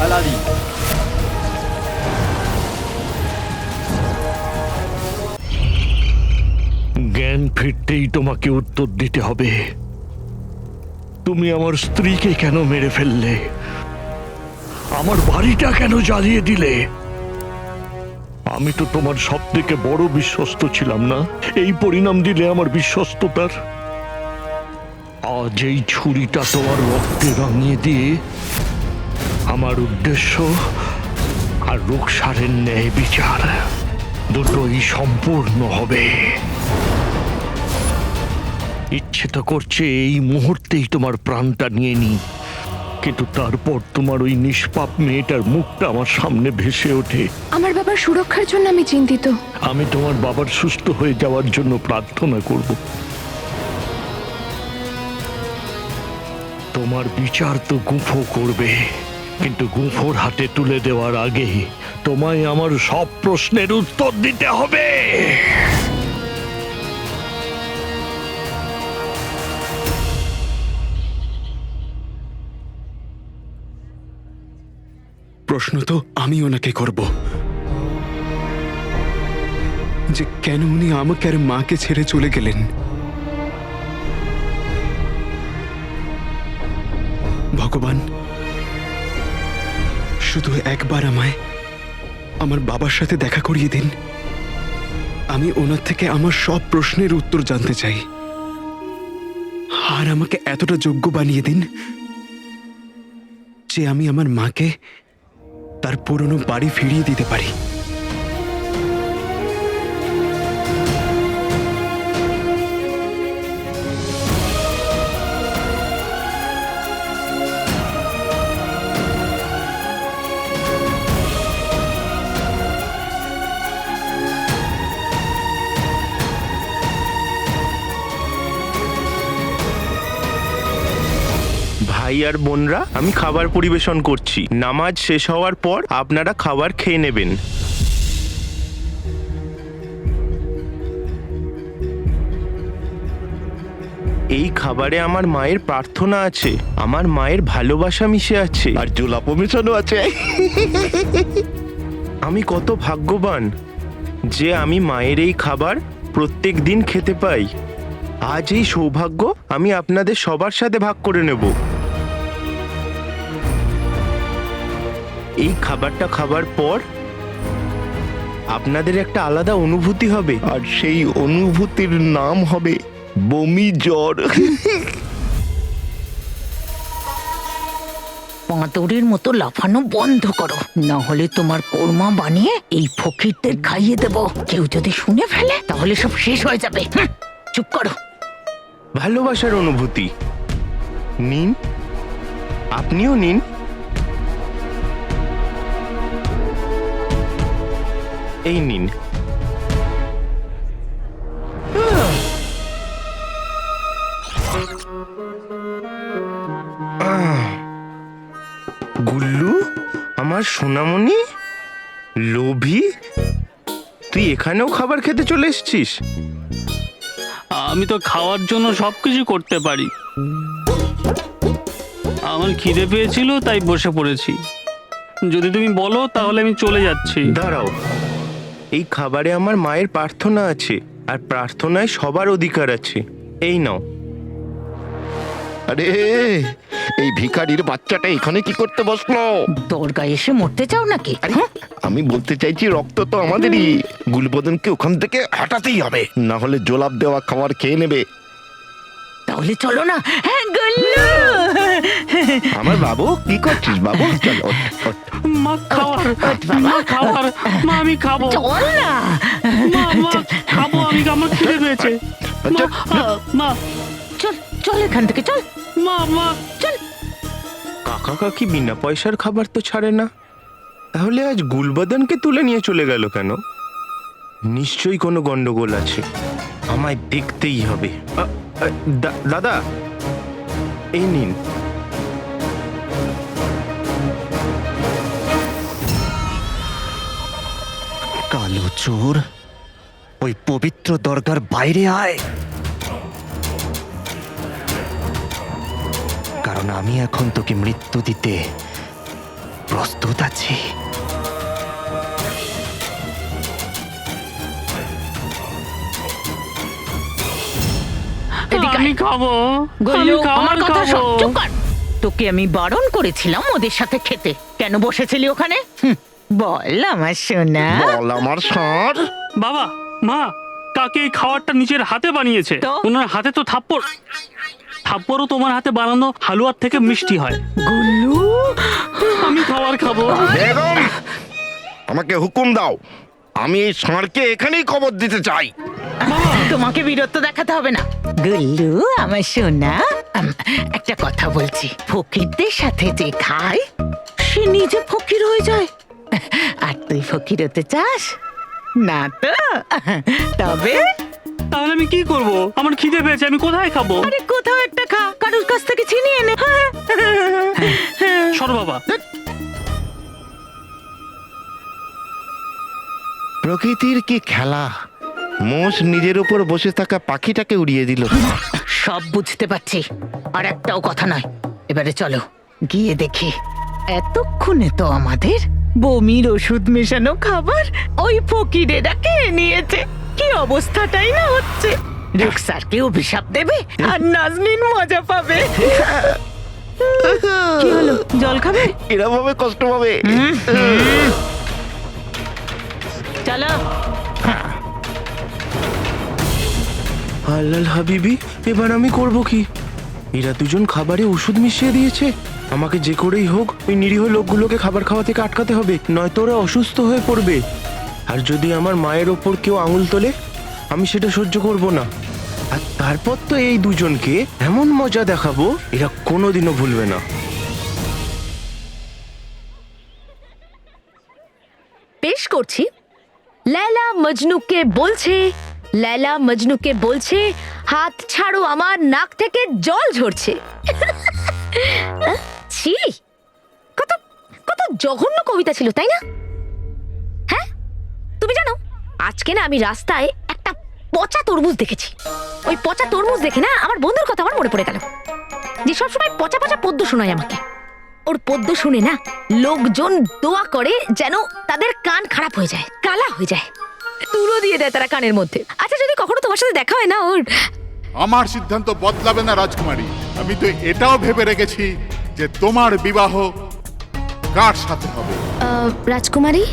আলাদি। জ্ঞান ফিরতেই তোমাকে উত্তর দিতে হবে। তুমি আমার স্ত্রীকে কেন মেরে ফেললে? আমার বাড়িটা কেন জ্বালিয়ে দিলে? আমি তো তোমার সব থেকে বড় বিশ্বস্ত ছিলাম না? এই পরিণাম দিলে আমার বিশ্বস্ততার। আজ এই ছুরিটা তোমার রক্তে রাঙিয়ে দিয়ে আমার উদ্দেশ্য আর রুকসারের ন্যায় বিচার দুটোই সম্পূর্ণ হবে। ইচ্ছে তো করছে এই মুহূর্তেই তোমার প্রাণটা নিয়ে নিই, কিন্তু তারপর তোমার ওই নিষ্পাপ মেয়েটার মুখটা আমার সামনে ভেসে ওঠে। আমার বাবার সুরক্ষার জন্য আমি চিন্তিত। আমি তোমার বাবার সুস্থ হয়ে যাওয়ার জন্য প্রার্থনা করব। তোমার বিচার তো গুঁফো করবে, কিন্তু গুঁফোর হাতে তুলে দেওয়ার আগে তোমায় আমার সব প্রশ্নের উত্তর দিতে হবে। প্রশ্ন তো আমি ওনাকে করব যে কেন উনি আমাকে আর মাকে ছেড়ে চলে গেলেন। ভগবান, শুধু একবার আমায় আমার বাবার সাথে দেখা করিয়ে দিন। আমি ওনার থেকে আমার সব প্রশ্নের উত্তর জানতে চাই, আর আমাকে এতটা যোগ্য বানিয়ে দিন যে আমি আমার মাকে তার পুরনো বাড়ি ফিরিয়ে দিতে পারি। ভাই আর বোনরা, আমি খাবার পরিবেশন করছি। নামাজ শেষ হওয়ার পর আপনারা খাবার খেয়ে নেবেন। এই খাবারে আমার মায়ের প্রার্থনা আছে, আমার মায়ের ভালোবাসা মিশে আছে, আর জোলাপও মেশানো আছে। আমি কত ভাগ্যবান যে আমি মায়ের এই খাবার প্রত্যেক দিন খেতে পাই। আজ এই সৌভাগ্য আমি আপনাদের সবার সাথে ভাগ করে নেব। এই খাবারটা খাবার পর আপনাদের একটা আলাদা অনুভূতি হবে, আর সেই অনুভূতির নাম হবে বমি জ্বর। পাঁদরের মতো লাফানো বন্ধ করো, না হলে তোমার কোরমা বানিয়ে এই ফকিরদের খাইয়ে দেব। কেউ যদি শুনে ফেলে তাহলে সব শেষ হয়ে যাবে। চুপ করো। ভালোবাসার অনুভূতি নিন, আপনিও নিন। এই নিন। গুল্লু, আমার সোনামণি, লোভী, তুই এখানেও খাবার খেতে চলে এসেছিস? আমি তো খাওয়ার জন্য সবকিছু করতে পারি। আমার খিদে পেয়েছিল তাই বসে পড়েছি। যদি তুমি বলো তাহলে আমি চলে যাচ্ছি। দাঁড়াও, এই খাবারে আমার মায়ের প্রার্থনা আছে, আর প্রার্থনায় সবার অধিকার আছে। এই নাও। আরে, এই ভিখারির বাচ্চাটা এখানে কি করতে বসলো? দরগা এসে মরতে চাও নাকি? আমি বলতে চাইছি রক্ত তো আমাদেরই। গুলবদনকে ওখান থেকে হটাতেই হবে, না হলে জোলাপ দেওয়া খাবার খেয়ে নেবে। তাহলে চলো না। হ্যাঁ গুল্লু, আমার বাবু, কি করছিস বাবু? চল, ওঠ, ওঠ। মা খাবার, মা খাবার, মা আমি খাবো। চল না। মা, মা খাবো আমি, আমার খিদে পেয়েছে। মা, মা চল চল এখান থেকে, চল। মা, মা চল। কাকা কাকি বিনা পয়সার খাবার তো ছাড়ে না, তাহলে আজ গুলবদনকে তুলে নিয়ে চলে গেল কেন? নিশ্চয়ই কোনো গন্ডগোল আছে, আমায় দেখতেই হবে। দাদা, এই নিন। কালো চোর, ওই পবিত্র দরগার বাইরে আয়, কারণ আমি এখন তোকে মৃত্যু দিতে প্রস্তুত আছি। এদিকে আমি আয়। খাবো, গোল্লু, আমি আমার খাবার কথা শোন, খাবো। চুপ কর। তোকে আমি বারণ করেছিলাম ওদের সাথে খেতে, কেন বসেছিলি ওখানে? বল আমার সোনা। বল আমার ষাঁড়। বাবা, মা, কাকে এই খাবারটা নিজের হাতে বানিয়েছে? তো? ওনার হাতে তো থাপ্পড়ও তোমার হাতে বানানো হালুয়ার থেকে মিষ্টি হয়। গুল্লু, আমি খাবার খাবো। বেগম, আমাকে হুকুম দাও, আমি এই ষাঁড়কে এখানেই কবর দিতে চাই। তোমাকে বীরত্ব দেখাতে হবে না। গুল্লু আমার সোনা, একটা কথা বলছি, ফকিরদের সাথে যে খায় সে নিজে ফকির হয়ে যায়। আর তুই ফকির হতে চাস না তো? তবে তাহলে আমি কি করব? আমার খিদে পেয়েছে, আমি কোথায় খাবো? আরে কোথাও একটা খা, কারোর কাছ থেকে ছিনিয়ে নে। সর বাবা। প্রকৃতির কি খেলা, মোষ নিজের উপর বসে থাকা পাখিটাকে উড়িয়ে দিল। সব বুঝতে পারছি, আর একটাও কথা নয়। এবারে চলো গিয়ে দেখি। এতক্ষণে তো আমাদের বমির ওষুধ মেশানো খাবার ওই ফকিরেরা খেয়ে নিয়েছে। কি অবস্থাটাই না হচ্ছে। রুকসারকে অভিশাপ দেবে আর নাজনীন মজা পাবে। কি হলো, জল খাবে? এরা ভাবে কষ্ট পাবে। চলো। আল্লাহ হাবিবি, এবার আমি করব কি? এরা দুজন খাবারে ওষুধ মিশিয়ে দিয়েছে। আমাকে যে করেই হোক ওই নিরীহ লোকগুলোকে খাবার খাওয়া থেকে আটকাতে হবে, নয়তো ওরা অসুস্থ হয়ে পড়বে। আর যদি আমার মায়ের ওপর কেউ আঙুল তোলে, আমি সেটা সহ্য করব না। আর তারপর তো এই দুজনকে এমন মজা দেখাবো এরা কোনোদিনও ভুলবে না। পেশ করছি লায়লা মজনুকে বলছে, লায়লা মজনুকে বলছে, হাত ছাড়ো আমার নাক থেকে জল ঝরছে। ছি, কত কত জঘন্য কবিতা ছিল, তাই না? হ্যাঁ, তুমি জানো আজকে না আমি রাস্তায় একটা পচা তরমুজ দেখেছি। ওই পচা তরমুজ দেখে না আমার বন্ধুর কথা আমার মনে পড়ে গেল, যে সবসময় পচা পচা পদ্য শোনায় আমাকে। ওর পদ্য শুনে না লোকজন দোয়া করে যেন তাদের কান খারাপ হয়ে যায়, কালা হয়ে যায়, তুলো দিয়ে দেয় তারা কানের মধ্যে। আচ্ছা, যদি কখনো তোমার সাথে দেখা হয় না ওর। আমার সিদ্ধান্ত বদলাবে না রাজকুমারী। আমি তো এটাও ভেবে রেখেছি যে তোমার বিবাহ কার সাথে হবে। রাজকুমারী,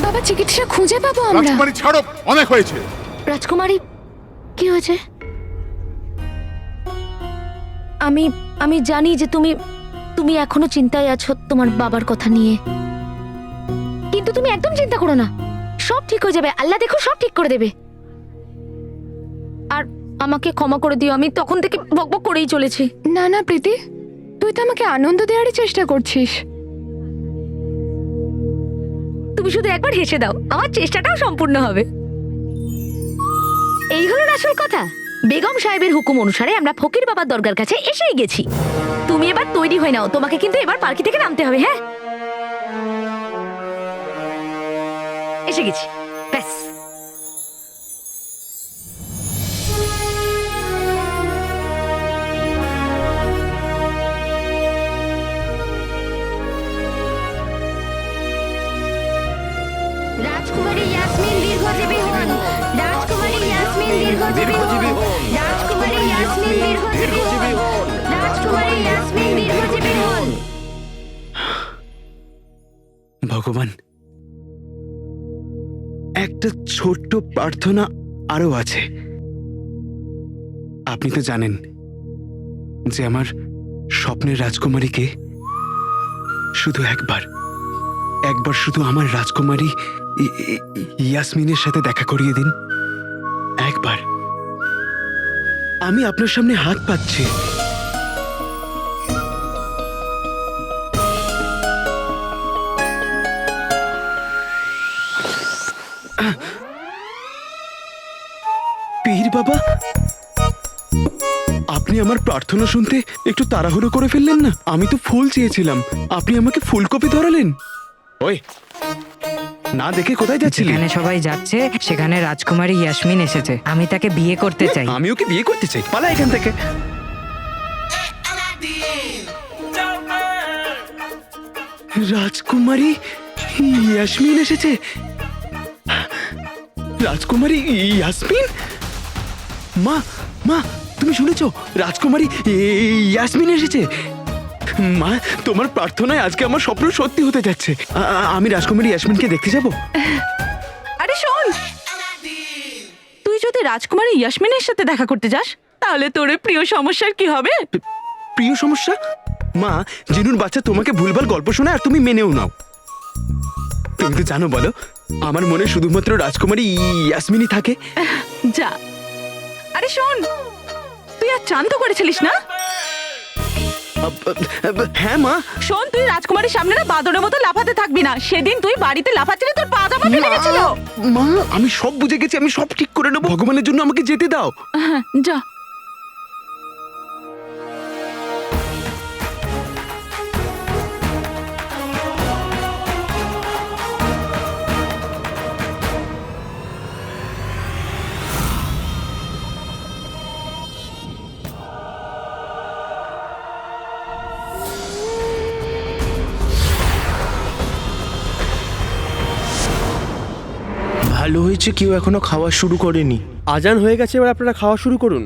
বাবা, চিকিৎসা খুঁজে পাবো আমরা? রাজকুমারী ছাড়ো, অনেক হয়েছে। রাজকুমারী, কি হয়েছে? আমি আমি জানি যে তুমি এখনো চিন্তায় আছো তোমার বাবার কথা নিয়ে, কিন্তু তুমি একদম চিন্তা করো না, সব ঠিক হয়ে যাবে। আল্লাহ দেখো সব ঠিক করে দেবে। আর আমাকে ক্ষমা করে দিও, আমি তখন থেকে বকবক করেই চলেছি। না না প্রীতি, তুই তো আমাকে আনন্দ দেওয়ারই চেষ্টা করছিস। তুমি শুধু একবার হেসে দাও, আমার চেষ্টাটাও সম্পূর্ণ হবে। এই হলো আসল কথা। বেগম সাহেবের হুকুম অনুসারে আমরা ফকির বাবার দরগার কাছে এসেই গেছি। তুমি এবার তৈরি হয়ে নাও, তোমাকে কিন্তু এবার পালকি থেকে নামতে হবে। হ্যাঁ, এসে গেছি, ব্যাস। রাজকুমারী ইয়াসমিন দীর্ঘজীবী হন। রাজকুমারী ইয়াসমিন দীর্ঘজীবী হন। রাজকুমারী ইয়াসমিন দীর্ঘজীবী হন। রাজকুমারী ইয়াসমিন দীর্ঘজীবী হন। ভগবান, একটা ছোট্ট প্রার্থনা আরো আছে। আপনি তো জানেন যে আমার স্বপ্নের রাজকুমারীকে শুধু একবার শুধু আমার রাজকুমারী ইয়াসমিনের সাথে দেখা করিয়ে দিন। একবার। আমি আপনার সামনে হাত পাচ্ছি। পীর বাবা, আপনি আমার প্রার্থনা শুনতে একটু তাড়াহুড়ো করে ফেললেন না? আমি তো ফুল চেয়েছিলাম, আপনি আমাকে ফুলকপি ধরালেন। ওই, না দেখে কোথায় যাচ্ছিলেন? যেখানে সবাই যাচ্ছে সেখানে রাজকুমারী ইয়াসমিন এসেছে, আমি তাকে বিয়ে করতে চাই। আমি ওকে বিয়ে করতে চাই, পালা এখান থেকে। রাজকুমারী ইয়াসমিন এসেছে। রাজকুমারী ইয়াসমিন? মা মা তুমি শুনেছো? রাজকুমারী ইয়াসমিন এসেছে। মা, তোমার প্রার্থনায় আজকে আমার স্বপ্ন সত্যি হতে যাচ্ছে। আমি রাজকুমারী ইয়াসমিনকে দেখতে যাব। আরে শোন, তুই যদি রাজকুমারী ইয়াসমিনের সাথে দেখা করতে যাস তাহলে তোর এই প্রিয় সমস্যার কি হবে? প্রিয় সমস্যা? মা, জিনুর বাচ্চা তোমাকে ভুলভাল গল্প শোনায় আর তুমি মেনেও নাও। তুমি তো জানো, বলো, আমার মনে শুধুমাত্র রাজকুমারী ইয়াসমিনই থাকে। যা। আরে শোন, তুই আর চান তো করেছিলিস না? হ্যাঁ মা। শোন, তুই রাজকুমারীর সামনে না বাদরের মতো লাফাতে থাকবি না। সেদিন তুই বাড়িতে লাফাচ্ছিলি, তোর পা জামা ফেটে গেছিল। মা, আমি সব বুঝে গেছি, আমি সব ঠিক করে নেবো। ভগবানের জন্য আমাকে যেতে দাও। হ্যাঁ, যা। ভালো হয়েছে কেউ এখনো খাওয়া শুরু করেনি। আজান হয়ে গেছে, এবার আপনারা খাওয়া শুরু করুন।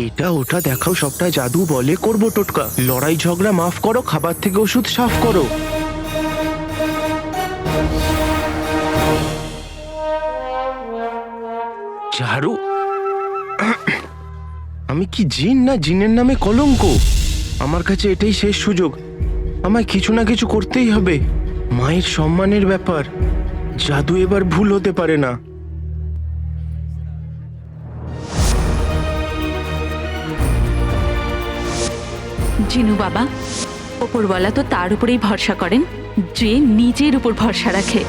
এটা ওটা দেখাও, সবটা জাদু বলে করবো টোটকা। লড়াই ঝগড়া মাফ করো, খাবার থেকে ওষুধ সাফ করো। ঝাড়ু? আমি কি জিন, না জিনের নামে কলঙ্ক? আমার কাছে এটাই শেষ সুযোগ। আমায় কিছু না কিছু করতেই হবে। মায়ের সম্মানের ব্যাপার, জাদু এবার ভুল হতে পারে না। জিনু বাবা, ওপরওয়ালা তো তার উপরেই ভরসা করেন যে নিজের উপর ভরসা রাখে।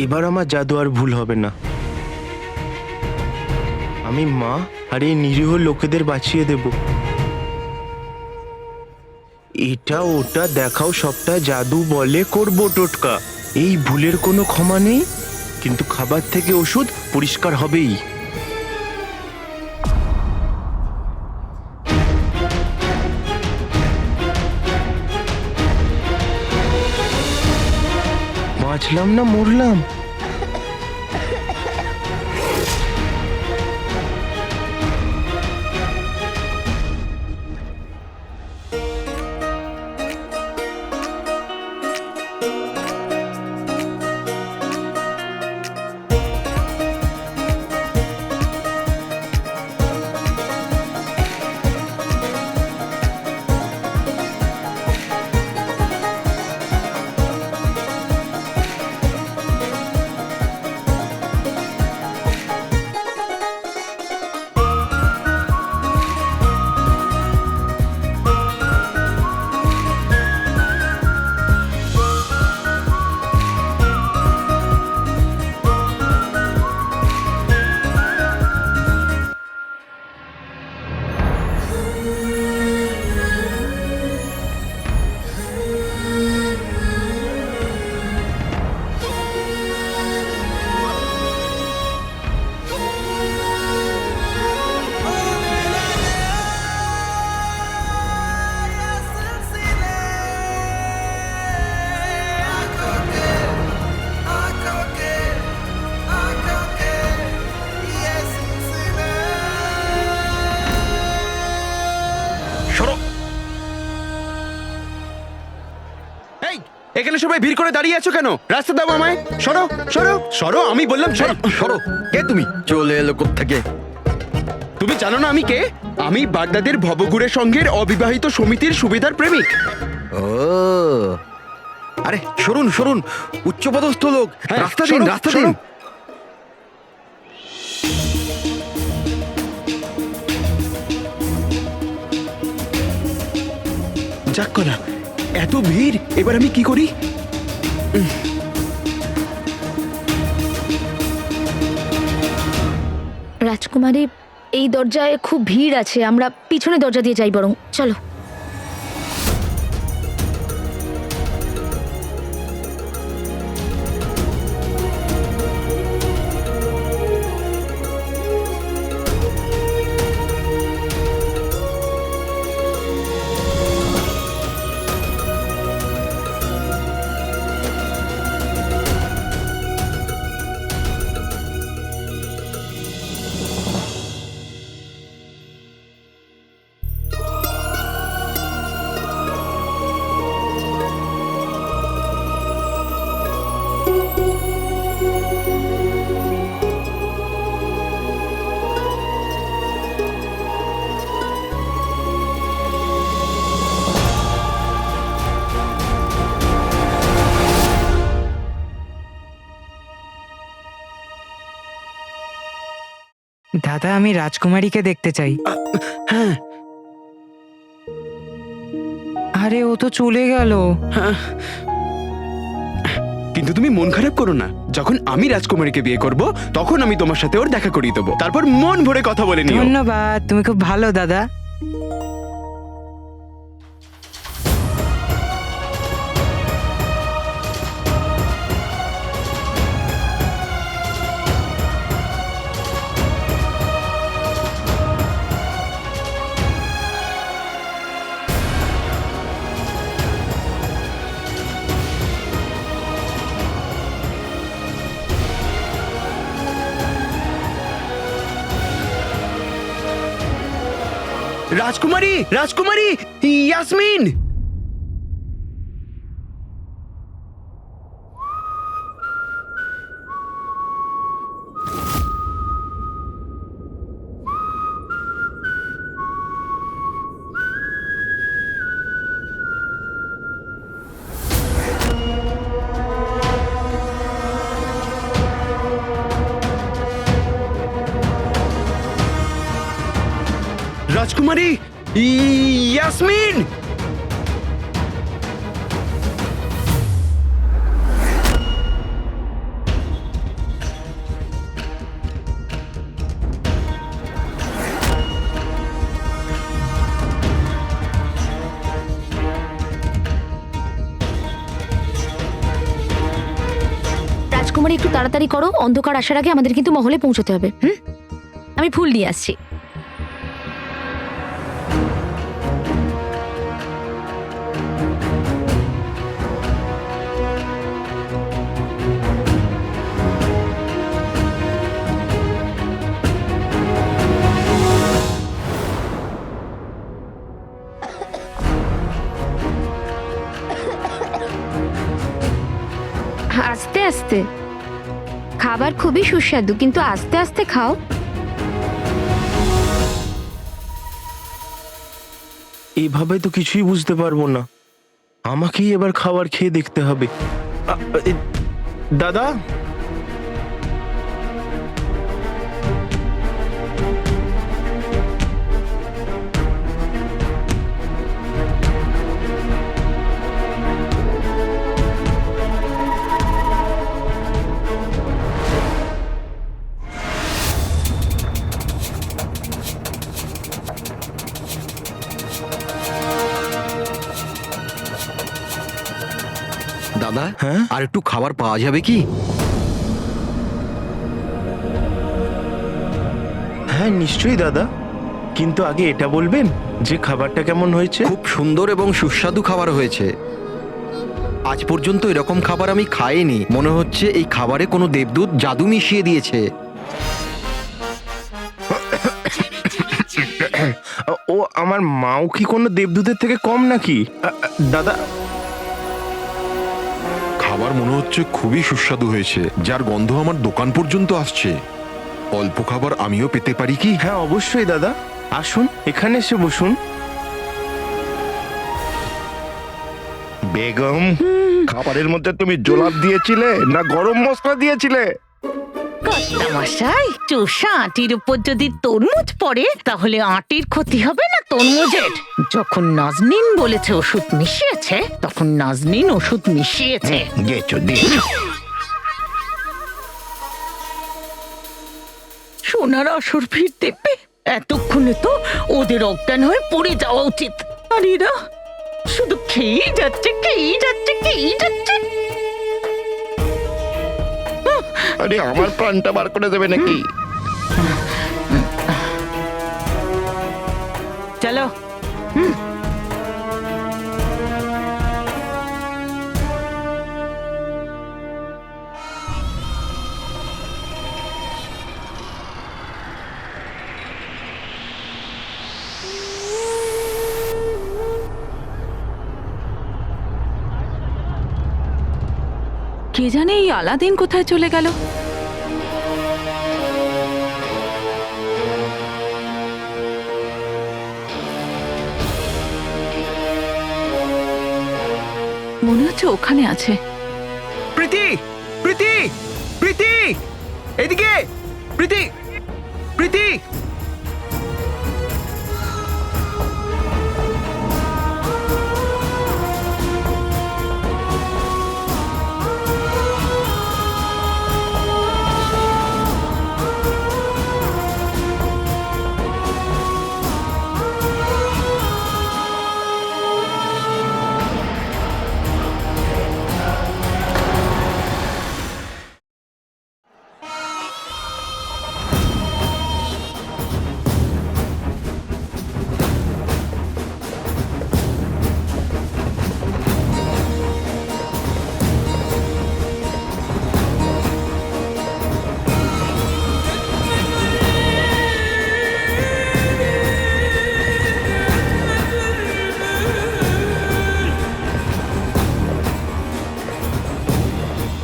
এবার আমার জাদু আর ভুল হবে না। আমি মা আর এই নিরীহ লোকেদের বাঁচিয়ে দেব। এটা ওটা দেখাও, সবটা জাদু বলে করবো টোটকা। এই ভুলের কোনো ক্ষমা নেই, কিন্তু খাবার থেকে ওষুধ পরিষ্কার হবেই। বাঁচলাম না মরলাম? এখানে সবাই ভিড় করে দাঁড়িয়ে আছো কেন? রাস্তা দাও আমায়। সরো সরো সরো, আমি বললাম সরো সরো। কে তুমি? চলে এলো কোত্থেকে? তুমি জানো না আমি কে? আমি বাগদাদের ভবঘুরে সংঘের অবিবাহিত সমিতির সুবিধার প্রেমিক। ও, আরে সরুন সরুন, উচ্চপদস্থ লোক, হ্যাঁ, রাস্তা দিন, সরো, রাস্তা সরো। দিন। যাক করা, এত ভিড়, এবার আমি কি করি? রাজকুমারী এই দরজায় খুব ভিড় আছে, আমরা পিছনে দরজা দিয়ে যাই বরং। চলো। দাদা, আমি রাজকুমারীকে দেখতে চাই। হ্যাঁ। আরে, ও তো চলে গেল। কিন্তু তুমি মন খারাপ করো না, যখন আমি রাজকুমারীকে বিয়ে করব তখন আমি তোমার সাথে ওর দেখা করিয়ে দেবো, তারপর মন ভরে কথা বলে নিও। ধন্যবাদ, তুমি খুব ভালো দাদা। রাজকুমারী, রাজকুমারী, ইয়াসমিন। রাজকুমারী, ইয়াসমিন। রাজকুমারী, একটু তাড়াতাড়ি করো, অন্ধকার আসার আগে আমাদের কিন্তু মহলে পৌঁছতে হবে। আমি ফুল নিয়ে আসছি। আস্তে আস্তে। খাবার খুবই সুস্বাদু, কিন্তু আস্তে আস্তে খাও। এইভাবে তো কিছুই বুঝতে পারবো না, আমাকেই এবার খাবার খেয়ে দেখতে হবে। দাদা, দাদা, হ্যাঁ? আর একটু খাবার পাওয়া যাবে কি? হ্যাঁ নিশ্চয়ই দাদা, কিন্তু আগে এটা বলবেন যে খাবারটা কেমন হয়েছে। খুব সুন্দর এবং সুস্বাদু খাবার হয়েছে। আজ পর্যন্ত এরকম খাবার আমি খাইনি। মনে হচ্ছে এই খাবারে কোনো দেবদূত জাদু মিশিয়ে দিয়েছে। ও, আমার মাও কি কোনো দেবদূতের থেকে কম নাকি? দাদা, খাবার মনে হচ্ছে খুবই সুস্বাদু হয়েছে, যার গন্ধ আমার দোকান পর্যন্ত আসছে। অল্প খাবার আমিও পেতে পারি কি? হ্যাঁ অবশ্যই দাদা, আসুন এখানে এসে বসুন। বেগম, খাবারের মধ্যে তুমি জোলাপ দিয়েছিলে না গরম মশলা দিয়েছিলে? মশাই, চোষা আটির উপর যদি তরমুজ পড়ে তাহলে আটির ক্ষতি হবে না তরমুজের? যখন নাজনীন বলেছে ওষুধ মিশিয়েছে, তখন নাজনীন ওষুধ মিশিয়েছে। দিয়েছো, দিয়েছো। সোনার আসর ভিড় দেবে, এতক্ষণে তো ওদের অজ্ঞান হয়ে পড়ে যাওয়া উচিত। আর এরা শুধু খেয়েই যাচ্ছে, খেয়েই যাচ্ছে, খেয়েই যাচ্ছে। আরে আমার প্রাণটা বার করে দেবে নাকি? চলো। কে জানে এই আলাদিন কোথায় চলে গেল? মনে হচ্ছে ওখানে আছে। প্রীতি, প্রীতি, প্রীতি, এদিকে, প্রীতি, প্রীতি।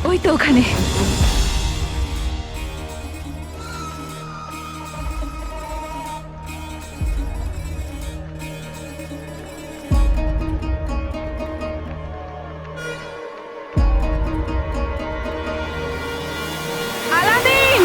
ওই তো ওখানে। আলাদিন!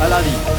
আলাদি